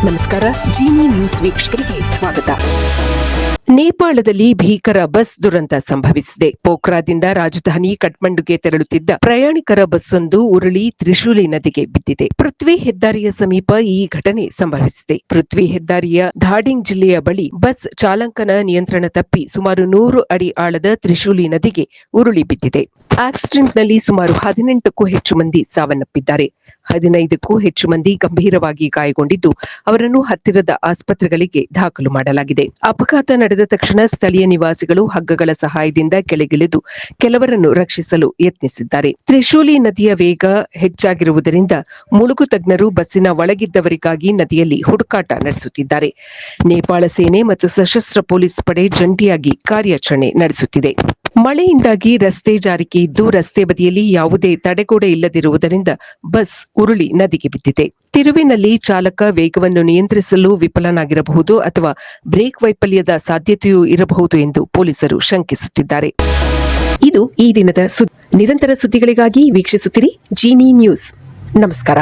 ನಮಸ್ಕಾರ. ಜಿನಿ ನ್ಯೂಸ್ ವೀಕ್ಷಕರಿಗೆ ಸ್ವಾಗತ. ನೇಪಾಳದಲ್ಲಿ ಭೀಕರ ಬಸ್ ದುರಂತ ಸಂಭವಿಸಿದೆ. ಪೋಖ್ರಾದಿಂದ ರಾಜಧಾನಿ ಕಠ್ಮಂಡುಗೆ ತೆರಳುತ್ತಿದ್ದ ಪ್ರಯಾಣಿಕರ ಬಸ್ಸೊಂದು ಉರುಳಿ ತ್ರಿಶೂಲಿ ನದಿಗೆ ಬಿದ್ದಿದೆ. ಪೃಥ್ವಿ ಹೆದ್ದಾರಿಯ ಸಮೀಪ ಈ ಘಟನೆ ಸಂಭವಿಸಿದೆ. ಪೃಥ್ವಿ ಹೆದ್ದಾರಿಯ ಧಾಡಿಂಗ್ ಜಿಲ್ಲೆಯ ಬಳಿ ಬಸ್ ಚಾಲಕನ ನಿಯಂತ್ರಣ ತಪ್ಪಿ ಸುಮಾರು 100 ಅಡಿ ಆಳದ ತ್ರಿಶೂಲಿ ನದಿಗೆ ಉರುಳಿ ಬಿದ್ದಿದೆ. ಆಕ್ಸಿಡೆಂಟ್ನಲ್ಲಿ ಸುಮಾರು 18ಕ್ಕೂ ಹೆಚ್ಚು ಮಂದಿ ಸಾವನ್ನಪ್ಪಿದ್ದಾರೆ. 15ಕ್ಕೂ ಹೆಚ್ಚು ಮಂದಿ ಗಂಭೀರವಾಗಿ ಗಾಯಗೊಂಡಿದ್ದು ಅವರನ್ನು ಹತ್ತಿರದ ಆಸ್ಪತ್ರೆಗಳಿಗೆ ದಾಖಲು ಮಾಡಲಾಗಿದೆ. ಅಪಘಾತ ನಡೆದ ತಕ್ಷಣ ಸ್ಥಳೀಯ ನಿವಾಸಿಗಳು ಹಗ್ಗಗಳ ಸಹಾಯದಿಂದ ಕೆಳಗಿಳಿದು ಕೆಲವರನ್ನು ರಕ್ಷಿಸಲು ಯತ್ನಿಸಿದ್ದಾರೆ. ತ್ರಿಶೂಲಿ ನದಿಯ ವೇಗ ಹೆಚ್ಚಾಗಿರುವುದರಿಂದ ಮುಳುಗು ತಜ್ಞರು ಬಸ್ಸಿನ ಒಳಗಿದ್ದವರಿಗಾಗಿ ನದಿಯಲ್ಲಿ ಹುಡುಕಾಟ ನಡೆಸುತ್ತಿದ್ದಾರೆ. ನೇಪಾಳ ಸೇನೆ ಮತ್ತು ಸಶಸ್ತ್ರ ಪೊಲೀಸ್ ಪಡೆ ಜಂಟಿಯಾಗಿ ಕಾರ್ಯಾಚರಣೆ ನಡೆಸುತ್ತಿದೆ. ಮಳೆಯಿಂದಾಗಿ ರಸ್ತೆ ಜಾರಿಕೆ ಇದ್ದು ರಸ್ತೆ ಬದಿಯಲ್ಲಿ ಯಾವುದೇ ತಡೆಗೋಡೆ ಇಲ್ಲದಿರುವುದರಿಂದ ಬಸ್ ಉರುಳಿ ನದಿಗೆ ಬಿದ್ದಿದೆ. ತಿರುವಿನಲ್ಲಿ ಚಾಲಕ ವೇಗವನ್ನು ನಿಯಂತ್ರಿಸಲು ವಿಫಲನಾಗಿರಬಹುದು ಅಥವಾ ಬ್ರೇಕ್ ವೈಫಲ್ಯದ ಸಾಧ್ಯತೆಯೂ ಇರಬಹುದು ಎಂದು ಪೊಲೀಸರು ಶಂಕಿಸುತ್ತಿದ್ದಾರೆ. ಇದು ಈ ದಿನದ ನಿರಂತರ ಸುದ್ದಿಗಳಿಗಾಗಿ ವೀಕ್ಷಿಸುತ್ತಿರಿ ಜಿನಿ ನ್ಯೂಸ್. ನಮಸ್ಕಾರ.